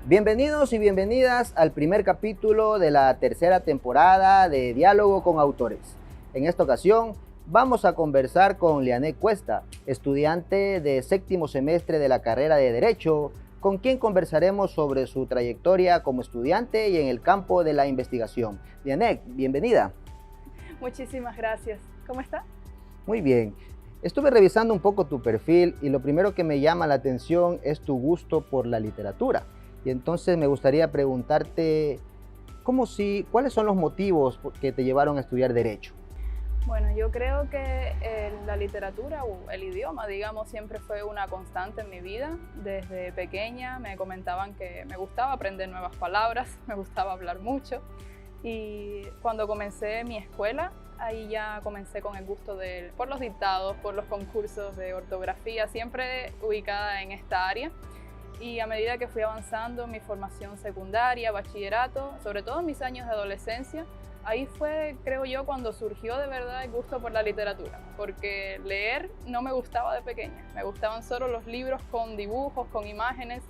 Bienvenidos y bienvenidas al primer capítulo de la tercera temporada de Diálogo con Autores. En esta ocasión vamos a conversar con Lianet Cuesta, estudiante de séptimo semestre de la carrera de Derecho, con quien conversaremos sobre su trayectoria como estudiante y en el campo de la investigación. Lianet, bienvenida. Muchísimas gracias. ¿Cómo está? Muy bien. Estuve revisando un poco tu perfil y lo primero que me llama la atención es tu gusto por la literatura. Y entonces me gustaría preguntarte, ¿cuáles son los motivos que te llevaron a estudiar Derecho? Bueno, yo creo que la literatura o el idioma, digamos, siempre fue una constante en mi vida. Desde pequeña me comentaban que me gustaba aprender nuevas palabras, me gustaba hablar mucho. Y cuando comencé mi escuela, ahí ya comencé con el gusto por los dictados, por los concursos de ortografía, siempre ubicada en esta área. Y a medida que fui avanzando en mi formación secundaria, bachillerato, sobre todo en mis años de adolescencia, ahí fue, creo yo, cuando surgió de verdad el gusto por la literatura, porque leer no me gustaba de pequeña, me gustaban solo los libros con dibujos, con imágenes,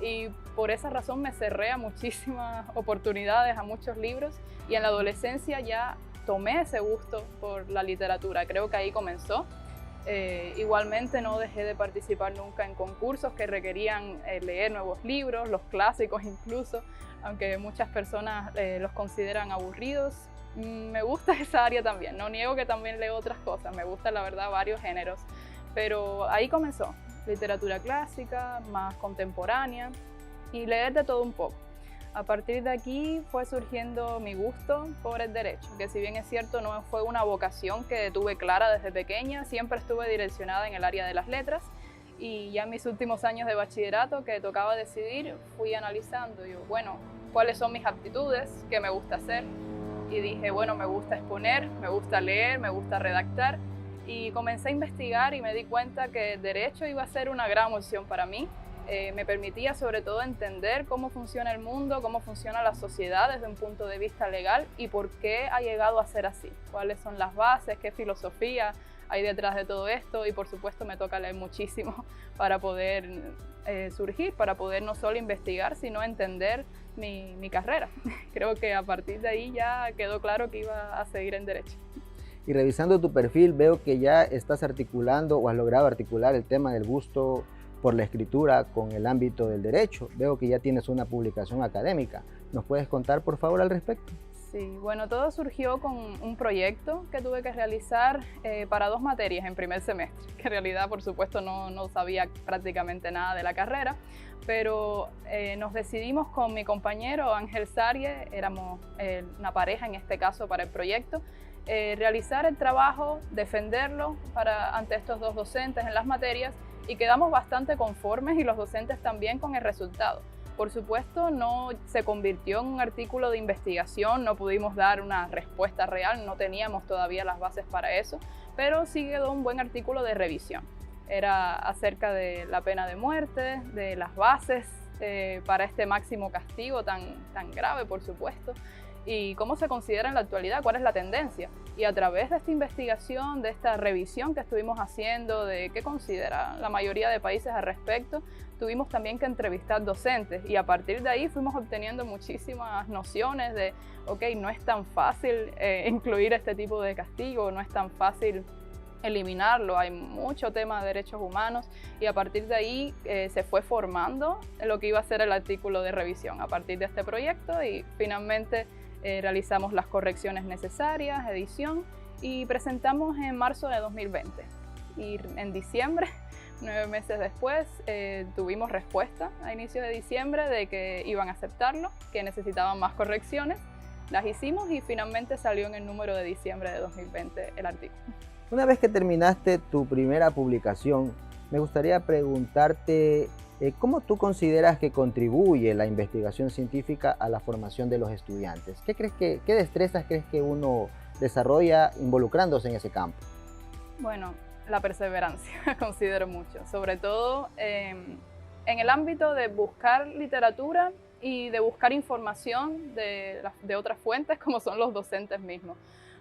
y por esa razón me cerré a muchísimas oportunidades, a muchos libros, y en la adolescencia ya tomé ese gusto por la literatura, creo que ahí comenzó. Igualmente no dejé de participar nunca en concursos que requerían leer nuevos libros, los clásicos incluso, aunque muchas personas los consideran aburridos. Me gusta esa área también, no niego que también leo otras cosas, me gustan la verdad varios géneros, pero ahí comenzó, literatura clásica, más contemporánea y leer de todo un poco. A partir de aquí fue surgiendo mi gusto por el derecho, que si bien es cierto no fue una vocación que tuve clara desde pequeña, siempre estuve direccionada en el área de las letras y ya en mis últimos años de bachillerato que tocaba decidir, fui analizando, cuáles son mis aptitudes, qué me gusta hacer y dije, me gusta exponer, me gusta leer, me gusta redactar y comencé a investigar y me di cuenta que el derecho iba a ser una gran opción para mí. Me permitía sobre todo entender cómo funciona el mundo, cómo funciona la sociedad desde un punto de vista legal y por qué ha llegado a ser así, cuáles son las bases, qué filosofía hay detrás de todo esto y por supuesto me toca leer muchísimo para poder surgir, para poder no solo investigar sino entender mi carrera. Creo que a partir de ahí ya quedó claro que iba a seguir en Derecho. Y revisando tu perfil veo que ya estás articulando o has logrado articular el tema del gusto por la escritura con el ámbito del derecho. Veo que ya tienes una publicación académica. ¿Nos puedes contar, por favor, al respecto? Sí, todo surgió con un proyecto que tuve que realizar para 2 materias en primer semestre, que en realidad, por supuesto, no sabía prácticamente nada de la carrera, pero nos decidimos con mi compañero Ángel Sarie, éramos una pareja en este caso para el proyecto, realizar el trabajo, defenderlo ante estos 2 docentes en las materias y quedamos bastante conformes y los docentes también con el resultado. Por supuesto, no se convirtió en un artículo de investigación, no pudimos dar una respuesta real, no teníamos todavía las bases para eso, pero sí quedó un buen artículo de revisión. Era acerca de la pena de muerte, de las bases para este máximo castigo tan grave, por supuesto, y cómo se considera en la actualidad, cuál es la tendencia. Y a través de esta investigación, de esta revisión que estuvimos haciendo de qué considera la mayoría de países al respecto, tuvimos también que entrevistar docentes y a partir de ahí fuimos obteniendo muchísimas nociones de, no es tan fácil incluir este tipo de castigo, no es tan fácil eliminarlo, hay mucho tema de derechos humanos y a partir de ahí se fue formando lo que iba a ser el artículo de revisión a partir de este proyecto y finalmente realizamos las correcciones necesarias, edición y presentamos en marzo de 2020 y en diciembre, 9 meses después, tuvimos respuesta a inicios de diciembre de que iban a aceptarlo, que necesitaban más correcciones, las hicimos y finalmente salió en el número de diciembre de 2020 el artículo. Una vez que terminaste tu primera publicación, me gustaría preguntarte ¿cómo tú consideras que contribuye la investigación científica a la formación de los estudiantes? ¿Qué destrezas crees que uno desarrolla involucrándose en ese campo? Bueno, la perseverancia considero mucho, sobre todo en el ámbito de buscar literatura y de buscar información de otras fuentes como son los docentes mismos.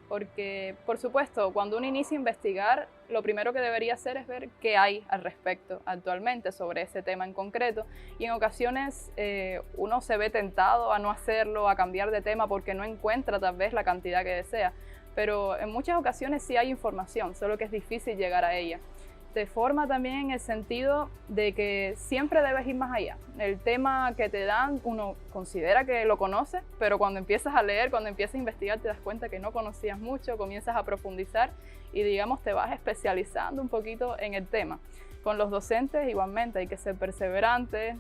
Porque, por supuesto, cuando uno inicia a investigar, lo primero que debería hacer es ver qué hay al respecto actualmente sobre ese tema en concreto, y en ocasiones uno se ve tentado a no hacerlo, a cambiar de tema porque no encuentra tal vez la cantidad que desea, pero en muchas ocasiones sí hay información, solo que es difícil llegar a ella. Te forma también en el sentido de que siempre debes ir más allá. El tema que te dan, uno considera que lo conoce, pero cuando empiezas a leer, cuando empiezas a investigar, te das cuenta que no conocías mucho, comienzas a profundizar y, digamos, te vas especializando un poquito en el tema. Con los docentes igualmente hay que ser perseverante,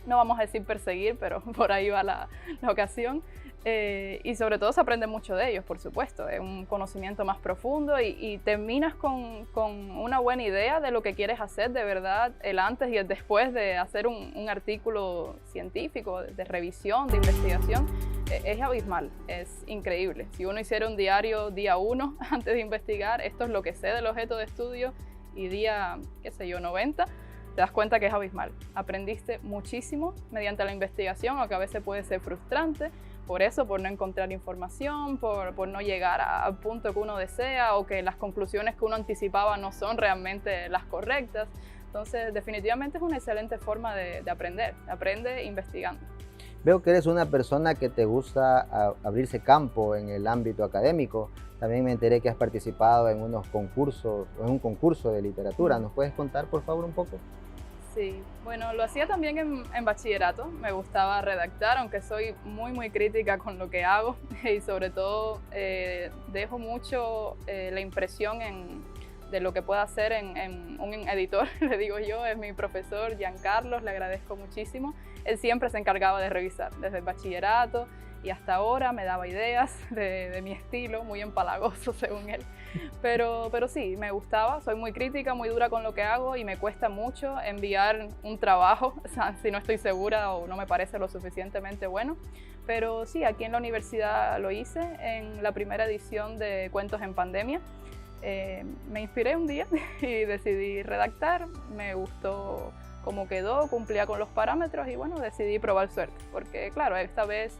no vamos a decir perseguir, pero por ahí va la ocasión. Y sobre todo se aprende mucho de ellos, por supuesto, es un conocimiento más profundo y terminas con una buena idea de lo que quieres hacer de verdad, el antes y el después de hacer un artículo científico, de revisión, de investigación. Es abismal, es increíble. Si uno hiciera un diario día 1 antes de investigar, esto es lo que sé del objeto de estudio, y día, qué sé yo, 90, te das cuenta que es abismal. Aprendiste muchísimo mediante la investigación, aunque a veces puede ser frustrante, por eso, por no encontrar información, por no llegar al punto que uno desea, o que las conclusiones que uno anticipaba no son realmente las correctas. Entonces, definitivamente es una excelente forma de aprender. Aprende investigando. Veo que eres una persona que te gusta abrirse campo en el ámbito académico. También me enteré que has participado en unos concursos, o en un concurso de literatura. ¿Nos puedes contar, por favor, un poco? Sí, bueno, lo hacía también en bachillerato. Me gustaba redactar, aunque soy muy crítica con lo que hago, y sobre todo dejo mucho la impresión de lo que pueda hacer en un editor, le digo yo. Es mi profesor Giancarlo, le agradezco muchísimo. Él siempre se encargaba de revisar, desde el bachillerato y hasta ahora me daba ideas de mi estilo, muy empalagoso según él. Pero sí, me gustaba, soy muy crítica, muy dura con lo que hago, y me cuesta mucho enviar un trabajo, o sea, si no estoy segura o no me parece lo suficientemente bueno. Pero sí, aquí en la universidad lo hice en la primera edición de Cuentos en Pandemia. Me inspiré un día y decidí redactar, me gustó cómo quedó, cumplía con los parámetros y bueno, decidí probar suerte, porque claro, esta vez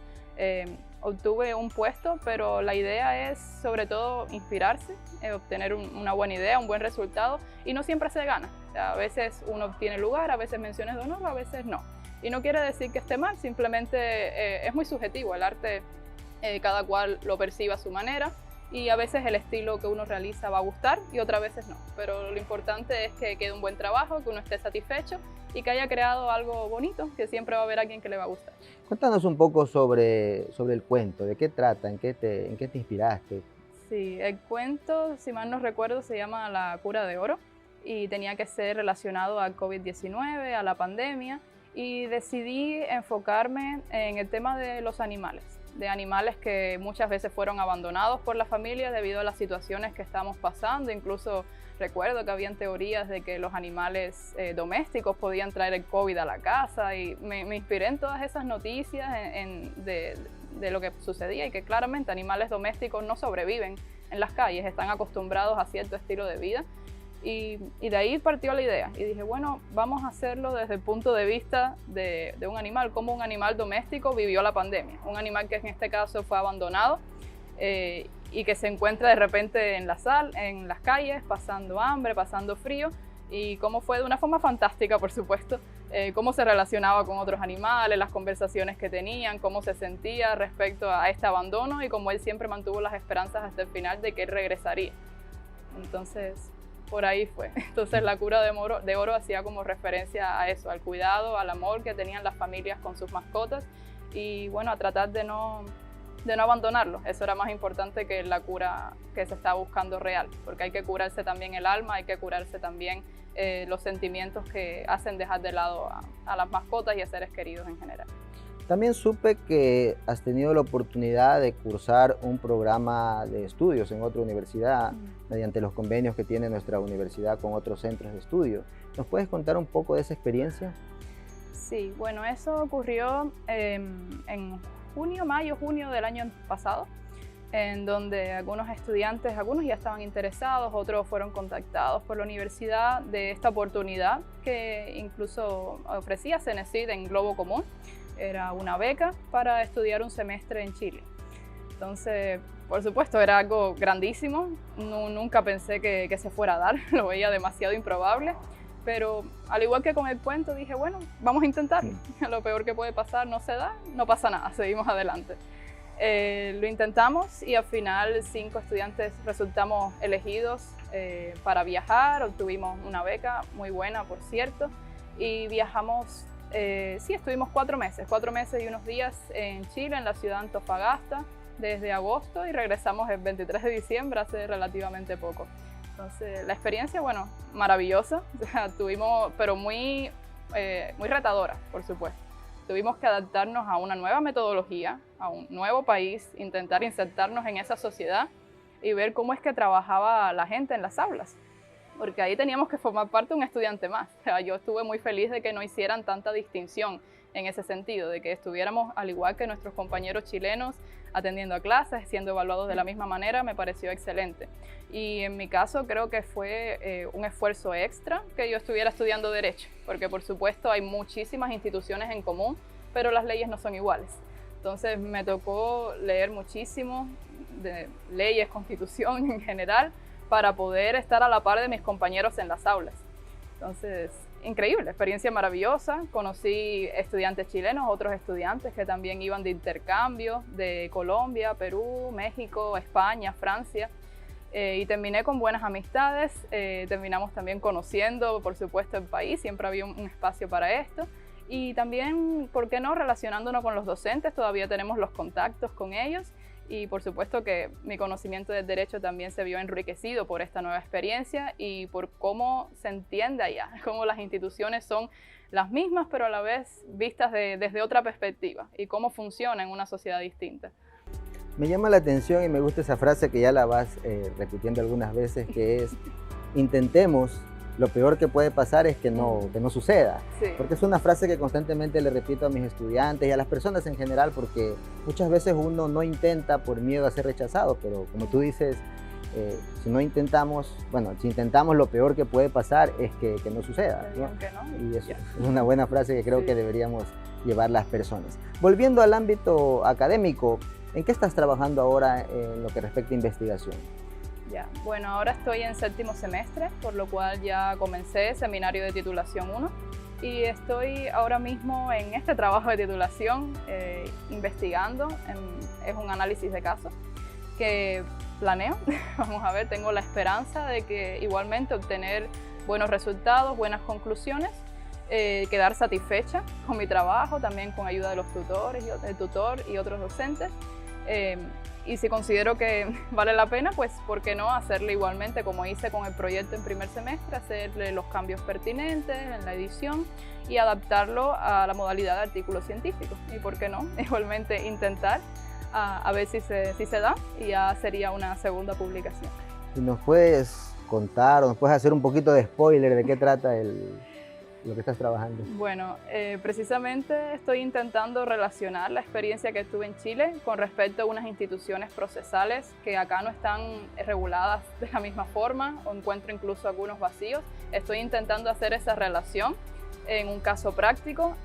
obtuve un puesto, pero la idea es sobre todo inspirarse, obtener una buena idea, un buen resultado, y no siempre se gana. O sea, a veces uno obtiene lugar, a veces menciones de honor, a veces no. Y no quiere decir que esté mal, simplemente es muy subjetivo. El arte cada cual lo percibe a su manera, y a veces el estilo que uno realiza va a gustar y otras veces no. Pero lo importante es que quede un buen trabajo, que uno esté satisfecho y que haya creado algo bonito, que siempre va a haber alguien que le va a gustar. Cuéntanos un poco sobre el cuento, de qué trata, en qué te inspiraste. Sí, el cuento, si mal no recuerdo, se llama La cura de oro y tenía que ser relacionado al COVID-19, a la pandemia, y decidí enfocarme en el tema de los animales que muchas veces fueron abandonados por la familia debido a las situaciones que estamos pasando. Incluso recuerdo que habían teorías de que los animales domésticos podían traer el COVID a la casa, y me inspiré en todas esas noticias de lo que sucedía, y que claramente animales domésticos no sobreviven en las calles, están acostumbrados a cierto estilo de vida. Y de ahí partió la idea, y dije, bueno, vamos a hacerlo desde el punto de vista de un animal, cómo un animal doméstico vivió la pandemia, un animal que en este caso fue abandonado y que se encuentra de repente en las calles, pasando hambre, pasando frío, y cómo fue de una forma fantástica, por supuesto, cómo se relacionaba con otros animales, las conversaciones que tenían, cómo se sentía respecto a este abandono, y cómo él siempre mantuvo las esperanzas hasta el final de que él regresaría. Entonces, por ahí fue. Entonces la cura de oro hacía como referencia a eso, al cuidado, al amor que tenían las familias con sus mascotas, y bueno, a tratar de no abandonarlos. Eso era más importante que la cura que se estaba buscando real, porque hay que curarse también el alma, hay que curarse también los sentimientos que hacen dejar de lado a las mascotas y a seres queridos en general. También supe que has tenido la oportunidad de cursar un programa de estudios en otra universidad mediante los convenios que tiene nuestra universidad con otros centros de estudio. ¿Nos puedes contar un poco de esa experiencia? Sí, bueno, eso ocurrió en junio del año pasado, en donde algunos estudiantes, algunos ya estaban interesados, otros fueron contactados por la universidad de esta oportunidad que incluso ofrecía CENESID en Globo Común. Era una beca para estudiar un semestre en Chile. Entonces, por supuesto, era algo grandísimo, nunca pensé que se fuera a dar, lo veía demasiado improbable, pero al igual que con el cuento dije, bueno, vamos a intentarlo, lo peor que puede pasar no se da, no pasa nada, seguimos adelante. Lo intentamos y al final 5 estudiantes resultamos elegidos para viajar, obtuvimos una beca muy buena, por cierto, y viajamos, sí, estuvimos 4 meses y unos días en Chile, en la ciudad de Antofagasta, desde agosto, y regresamos el 23 de diciembre, hace relativamente poco. Entonces, la experiencia, bueno, maravillosa, o sea, tuvimos, pero muy retadora, por supuesto. Tuvimos que adaptarnos a una nueva metodología, a un nuevo país, intentar insertarnos en esa sociedad y ver cómo es que trabajaba la gente en las aulas, porque ahí teníamos que formar parte de un estudiante más. O sea, yo estuve muy feliz de que no hicieran tanta distinción en ese sentido, de que estuviéramos al igual que nuestros compañeros chilenos atendiendo a clases, siendo evaluados de la misma manera, me pareció excelente. Y en mi caso creo que fue un esfuerzo extra que yo estuviera estudiando Derecho, porque por supuesto hay muchísimas instituciones en común, pero las leyes no son iguales. Entonces me tocó leer muchísimo de leyes, constitución en general, para poder estar a la par de mis compañeros en las aulas. Entonces, increíble, experiencia maravillosa. Conocí estudiantes chilenos, otros estudiantes que también iban de intercambio de Colombia, Perú, México, España, Francia. Y terminé con buenas amistades. Terminamos también conociendo, por supuesto, el país. Siempre había un espacio para esto. Y también, ¿por qué no?, relacionándonos con los docentes. Todavía tenemos los contactos con ellos. Y por supuesto que mi conocimiento del derecho también se vio enriquecido por esta nueva experiencia y por cómo se entiende allá, cómo las instituciones son las mismas pero a la vez vistas desde otra perspectiva y cómo funciona en una sociedad distinta. Me llama la atención y me gusta esa frase que ya la vas repitiendo algunas veces, que es intentemos. Lo peor que puede pasar es que no suceda, sí. Porque es una frase que constantemente le repito a mis estudiantes y a las personas en general, porque muchas veces uno no intenta por miedo a ser rechazado, pero como tú dices, si no intentamos, bueno, si intentamos, lo peor que puede pasar es que no suceda, ¿no? Y eso es una buena frase que creo que deberíamos llevar las personas. Volviendo al ámbito académico, ¿en qué estás trabajando ahora en lo que respecta a investigación? Ya. Bueno, ahora estoy en 7º semestre, por lo cual ya comencé seminario de titulación 1 y estoy ahora mismo en este trabajo de titulación investigando, es un análisis de casos que planeo, vamos a ver, tengo la esperanza de que igualmente obtener buenos resultados, buenas conclusiones, quedar satisfecha con mi trabajo, también con ayuda de los tutores, el tutor y otros docentes. Y si considero que vale la pena, pues ¿por qué no hacerle igualmente como hice con el proyecto en primer semestre? Hacerle los cambios pertinentes en la edición y adaptarlo a la modalidad de artículo científico. Y ¿por qué no? Igualmente intentar a ver si se da y ya sería una segunda publicación. ¿Y nos puedes contar o nos puedes hacer un poquito de spoiler de qué trata lo que estás trabajando? Bueno, precisamente estoy intentando relacionar la experiencia que tuve en Chile con respecto a unas instituciones procesales que acá no están reguladas de la misma forma o encuentro incluso algunos vacíos. Estoy intentando hacer esa relación en un caso práctico,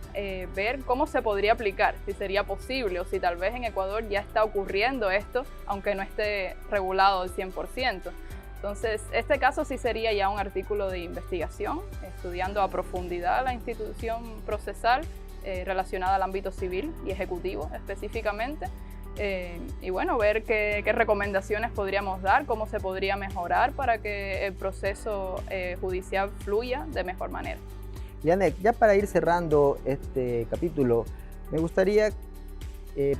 ver cómo se podría aplicar, si sería posible o si tal vez en Ecuador ya está ocurriendo esto, aunque no esté regulado al 100%. Entonces, este caso sí sería ya un artículo de investigación, estudiando a profundidad la institución procesal relacionada al ámbito civil y ejecutivo específicamente. Y bueno, ver qué recomendaciones podríamos dar, cómo se podría mejorar para que el proceso judicial fluya de mejor manera. Lianet, ya para ir cerrando este capítulo, me gustaría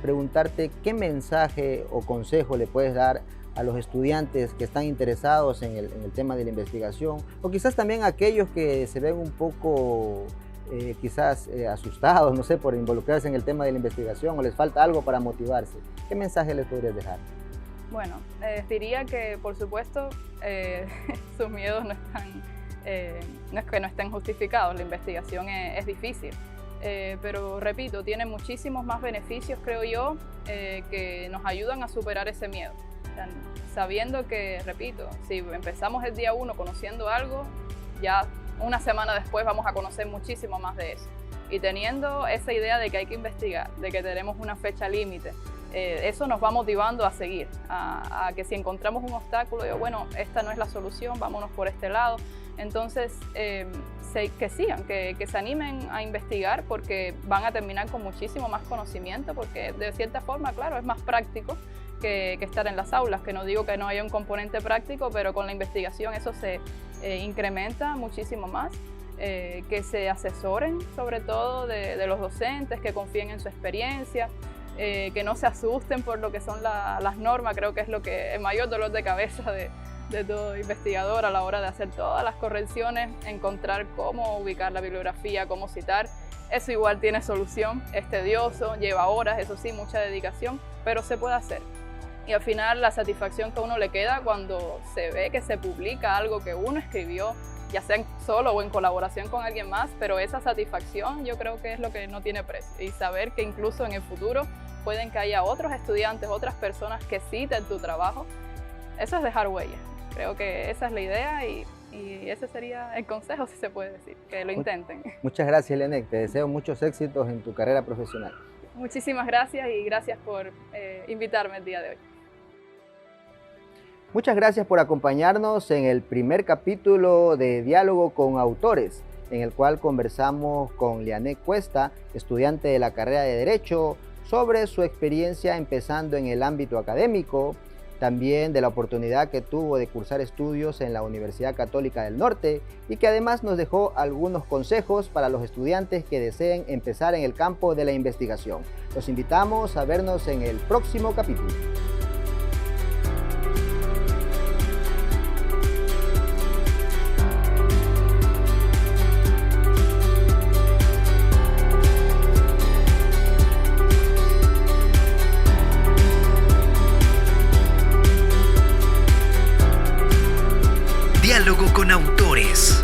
preguntarte qué mensaje o consejo le puedes dar a los estudiantes que están interesados en el tema de la investigación, o quizás también a aquellos que se ven un poco quizás asustados, no sé, por involucrarse en el tema de la investigación o les falta algo para motivarse. ¿Qué mensaje les podrías dejar? Bueno, diría que por supuesto sus miedos no es que no estén justificados, la investigación es difícil. Pero repito, tiene muchísimos más beneficios, creo yo, que nos ayudan a superar ese miedo. O sea, sabiendo que, repito, si empezamos el día 1 conociendo algo, ya una semana después vamos a conocer muchísimo más de eso. Y teniendo esa idea de que hay que investigar, de que tenemos una fecha límite, eso nos va motivando a seguir, a que si encontramos un obstáculo, digo, bueno, esta no es la solución, vámonos por este lado. Entonces, que sigan, que se animen a investigar, porque van a terminar con muchísimo más conocimiento, porque de cierta forma, claro, es más práctico que estar en las aulas, que no digo que no haya un componente práctico, pero con la investigación eso se incrementa muchísimo más. Que se asesoren sobre todo de los docentes, que confíen en su experiencia, que no se asusten por lo que son las normas. Creo que es el mayor dolor de cabeza de todo investigador a la hora de hacer todas las correcciones, encontrar cómo ubicar la bibliografía, cómo citar. Eso igual tiene solución, es tedioso, lleva horas, eso sí, mucha dedicación, pero se puede hacer. Y al final la satisfacción que a uno le queda cuando se ve que se publica algo que uno escribió, ya sea solo o en colaboración con alguien más, pero esa satisfacción yo creo que es lo que no tiene precio. Y saber que incluso en el futuro pueden que haya otros estudiantes, otras personas que citen tu trabajo, eso es dejar huella. Creo que esa es la idea y ese sería el consejo, si se puede decir, que lo intenten. Muchas gracias, Lianet. Te deseo muchos éxitos en tu carrera profesional. Muchísimas gracias y gracias por invitarme el día de hoy. Muchas gracias por acompañarnos en el primer capítulo de Diálogo con Autores, en el cual conversamos con Lianet Cuesta, estudiante de la carrera de Derecho, sobre su experiencia empezando en el ámbito académico, también de la oportunidad que tuvo de cursar estudios en la Universidad Católica del Norte y que además nos dejó algunos consejos para los estudiantes que deseen empezar en el campo de la investigación. Los invitamos a vernos en el próximo capítulo. Diálogo con Autores.